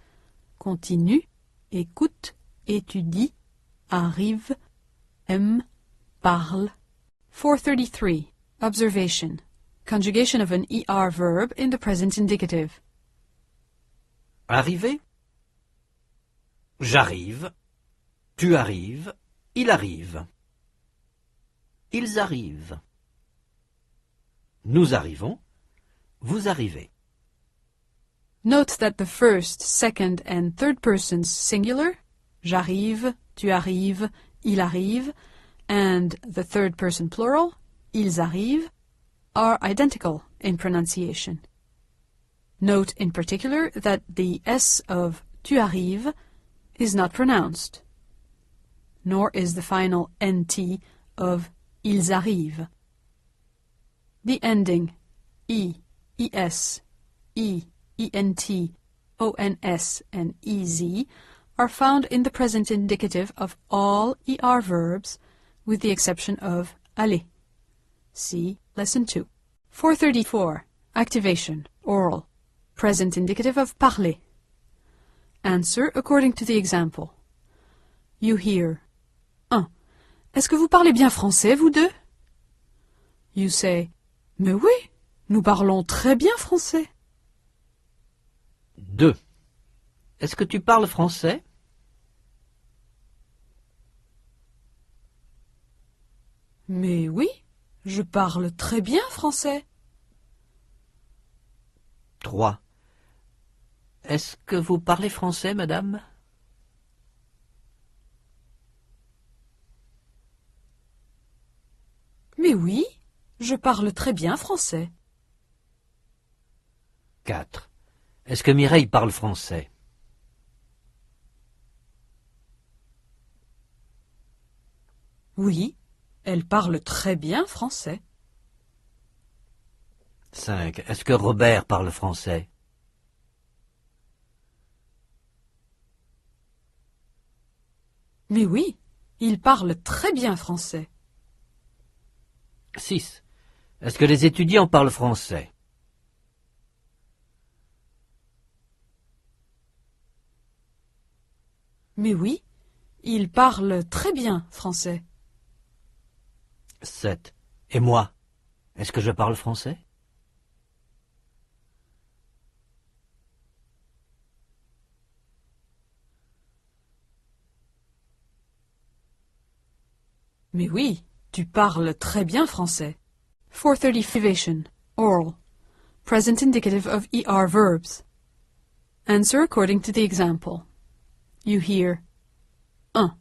Continue, écoute, étudie, arrive, aime, parle. 433. Observation. Conjugation of an ER verb in the present indicative. Arriver. J'arrive. Tu arrives. Il arrive. Ils arrivent. Nous arrivons. Vous arrivez. Note that the first, second, and third persons singular, j'arrive, tu arrives, il arrive, and the third person plural, ils arrivent, are identical in pronunciation. Note in particular that the S of tu arrives is not pronounced, nor is the final NT of ils arrivent. The ending E, ES, E, ENT, ONS, and EZ are found in the present indicative of all ER verbs with the exception of aller. See Lesson 2. 434. Activation, oral. Present indicative of parler. Answer according to the example. You hear 1. Est-ce que vous parlez bien français, vous deux? You say, mais oui, nous parlons très bien français. 2. Est-ce que tu parles français? Mais oui, je parle très bien français. 3. Est-ce que vous parlez français, madame? Mais oui, je parle très bien français. 4. Est-ce que Mireille parle français? Oui, elle parle très bien français. 5. Est-ce que Robert parle français? Mais oui, il parle très bien français. 6. Est-ce que les étudiants parlent français? Mais oui, il parle très bien français. 7. Et moi? Est-ce que je parle français? Mais oui, tu parles très bien français. 430. Oral. Present indicative of ER verbs. Answer according to the example. You hear 1.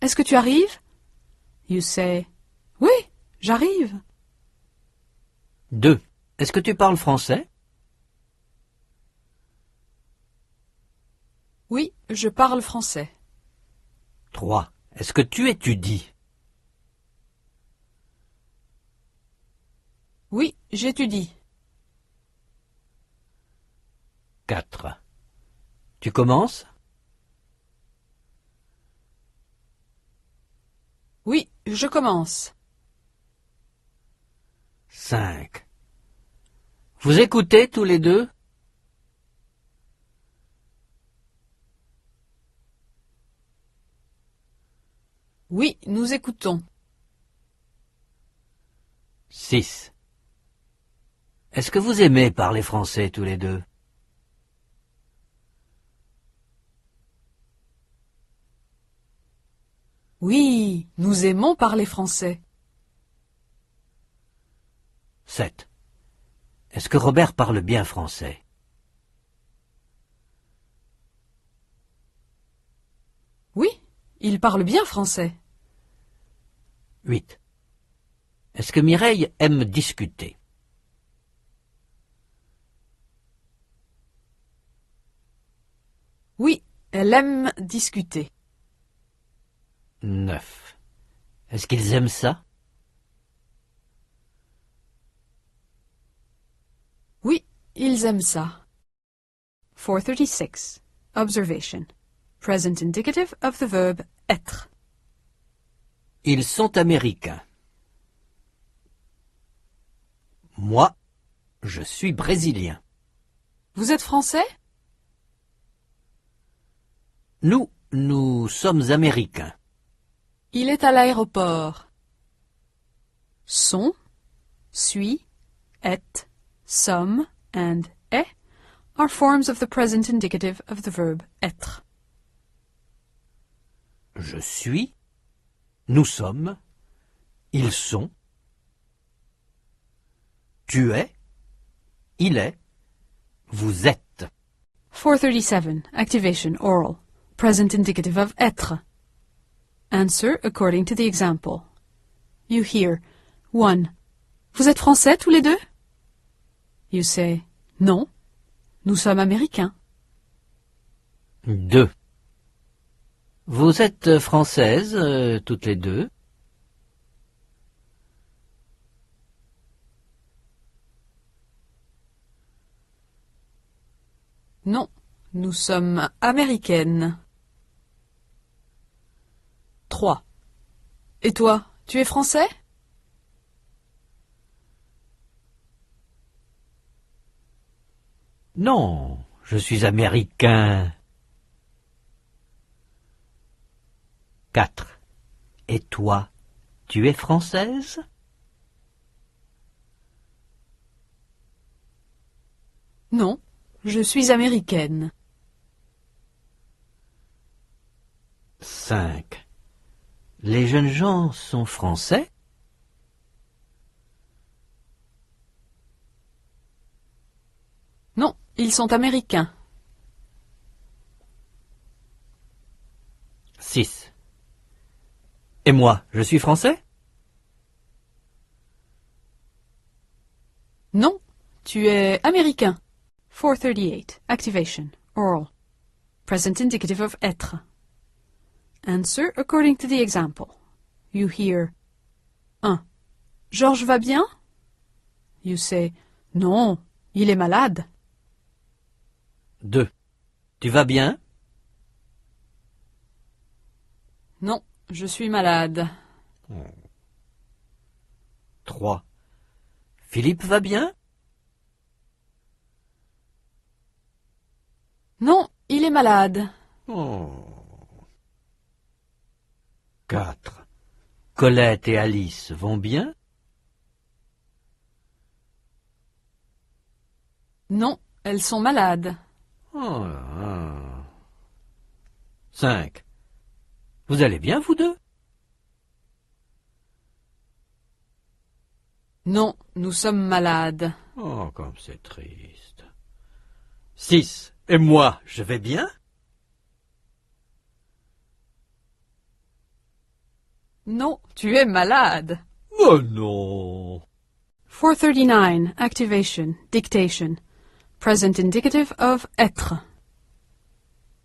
Est-ce que tu arrives? You say, oui, j'arrive. 2. Est-ce que tu parles français? Oui, je parle français. 3. Est-ce que tu étudies? Oui, j'étudie. 4. Tu commences? Oui, je commence. 5. Vous écoutez tous les deux? Oui, nous écoutons. 6. Est-ce que vous aimez parler français tous les deux? Oui, nous aimons parler français. 7. Est-ce que Robert parle bien français? il parle bien français. 8. Est-ce que Mireille aime discuter? Oui, elle aime discuter. 9. Est-ce qu'ils aiment ça? Oui, ils aiment ça. 436. Observation. Present indicative of the verb être. Ils sont américains. Moi, je suis brésilien. Vous êtes français? Nous sommes américains. Il est à l'aéroport. Sont, suis, est, sommes, and est are forms of the present indicative of the verb être. Je suis, nous sommes, ils sont, tu es, il est, vous êtes. 437. Activation oral. Present indicative of être. Answer according to the example. You hear 1. Vous êtes français tous les deux? You say non, nous sommes américains. 2. Vous êtes françaises, toutes les deux? Non, nous sommes américaines. 3. Et toi, tu es français? Non, je suis américain. 4. Et toi, tu es française? Non, je suis américaine. 5. Les jeunes gens sont français? Non, ils sont américains. 6. Et moi, je suis français? Non, tu es américain. 438. Activation. Oral. Present indicative of être. Answer according to the example. You hear 1. Georges va bien? You say non, il est malade. 2. Tu vas bien? Non, je suis malade. 3. Philippe va bien? Non, il est malade. 4. Colette et Alice vont bien? Non, elles sont malades. 5. Vous allez bien, vous deux? Non, nous sommes malades. Oh, comme c'est triste. 6. Et moi, je vais bien? Non, tu es malade. Oh non! 439. Activation. Dictation. Present indicative of être.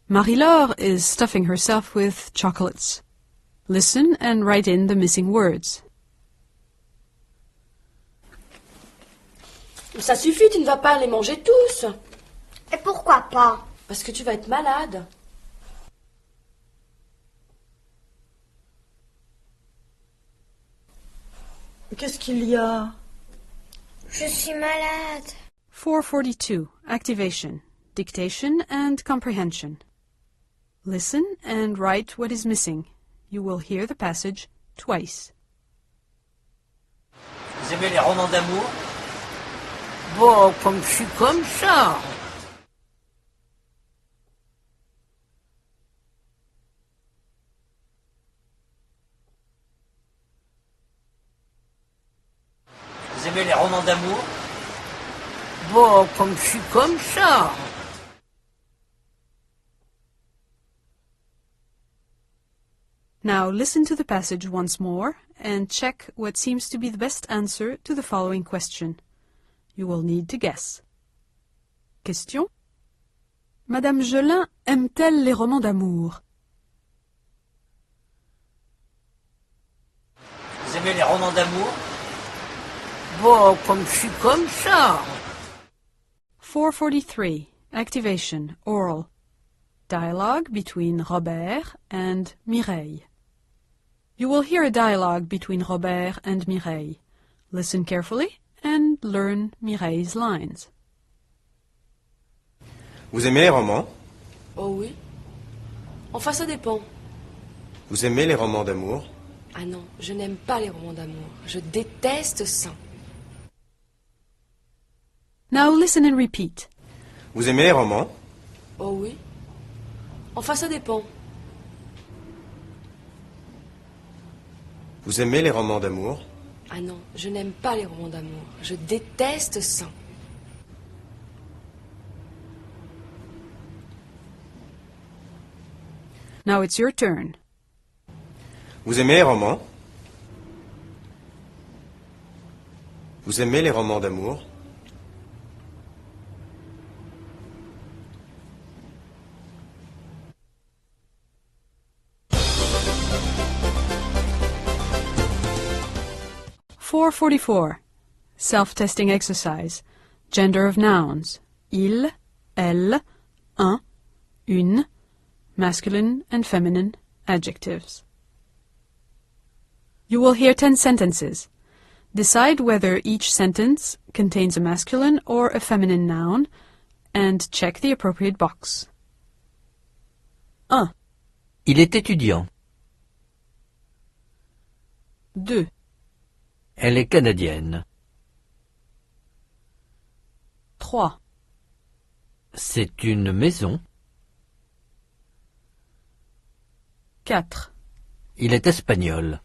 Marie-Laure is stuffing herself with chocolates. Listen and write in the missing words. Ça suffit, tu ne vas pas les manger tous. Et pourquoi pas? Parce que tu vas être malade. Qu'est-ce qu'il y a? Je suis malade. 442. Activation. Dictation and comprehension. Listen and write what is missing. You will hear the passage twice. Vous aimez les romans d'amour? Bon, comme je suis comme ça. Vous aimez les romans d'amour? Bon, comme je suis comme ça. Now listen to the passage once more and check what seems to be the best answer to the following question. You will need to guess. Question. Madame Gelin aime-t-elle les romans d'amour? Vous aimez les romans d'amour? Bon, comme je suis comme ça. 443. Activation. Oral. Dialogue between Robert and Mireille. You will hear a dialogue between Robert and Mireille. Listen carefully and learn Mireille's lines. Vous aimez les romans? Oh oui. Enfin, ça dépend. Vous aimez les romans d'amour? Ah non, je n'aime pas les romans d'amour. Je déteste ça. Now listen and repeat. Vous aimez les romans? Oh oui. Enfin, ça dépend. Vous aimez les romans d'amour? Ah non, je n'aime pas les romans d'amour. Je déteste ça. Now it's your turn. Vous aimez les romans? Vous aimez les romans d'amour? .444. Self-testing exercise. Gender of nouns. Il, elle, un, une. Masculine and feminine adjectives. You will hear 10 sentences. Decide whether each sentence contains a masculine or a feminine noun and check the appropriate box. 1. Il est étudiant. 2. Elle est canadienne. 3. C'est une maison. 4. Il est espagnol.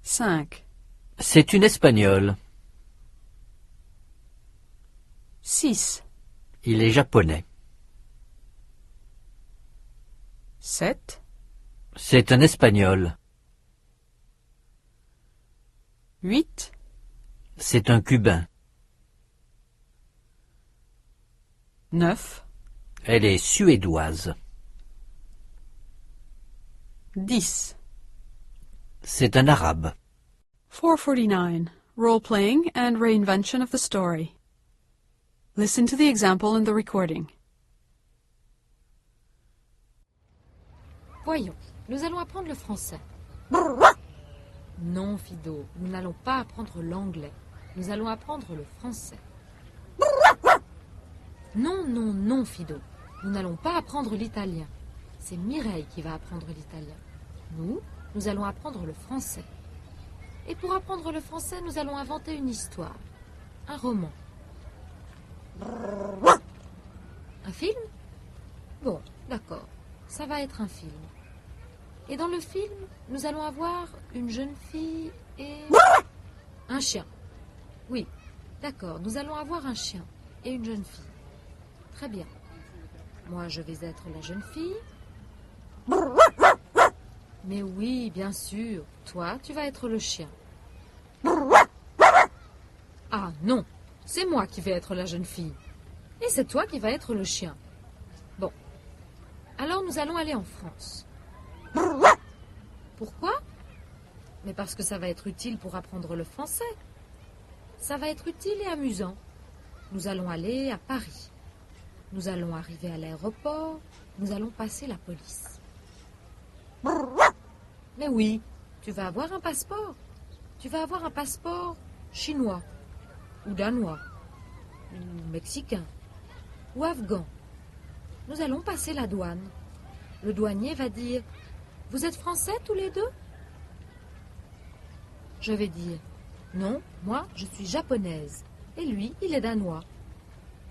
5. C'est une espagnole. 6. Il est japonais. 7. C'est un espagnol. 8. C'est un cubain. 9. Elle est suédoise. 10. C'est un arabe. 449. Role-playing and reinvention of the story. Listen to the example in the recording. Voyons, nous allons apprendre le français. Non, Fido, nous n'allons pas apprendre l'anglais. Nous allons apprendre le français. Non, non, non, Fido. Nous n'allons pas apprendre l'italien. C'est Mireille qui va apprendre l'italien. Nous allons apprendre le français. Et pour apprendre le français, nous allons inventer une histoire. Un roman. Un film? Bon, d'accord. Ça va être un film. Et dans le film, nous allons avoir une jeune fille et... un chien. Oui, d'accord. Nous allons avoir un chien et une jeune fille. Très bien. Moi, je vais être la jeune fille. Mais oui, bien sûr. Toi, tu vas être le chien. Ah non, c'est moi qui vais être la jeune fille. Et c'est toi qui vas être le chien. Bon. Alors nous allons aller en France. Pourquoi? Mais parce que ça va être utile pour apprendre le français. Ça va être utile et amusant. Nous allons aller à Paris. Nous allons arriver à l'aéroport. Nous allons passer la police. Mais oui, tu vas avoir un passeport. Tu vas avoir un passeport chinois, ou danois, ou mexicain, ou afghan. Nous allons passer la douane. Le douanier va dire « Vous êtes français tous les deux ?» Je vais dire « Non, moi je suis japonaise, et lui il est danois. »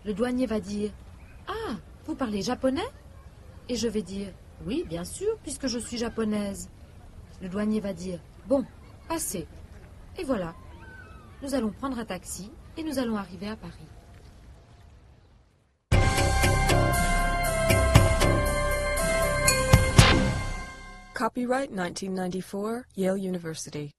Le douanier va dire « Ah, vous parlez japonais ?» Et je vais dire « Oui, bien sûr, puisque je suis japonaise. » Le douanier va dire « Bon, passez. » Et voilà, nous allons prendre un taxi et nous allons arriver à Paris. Copyright 1994, Yale University.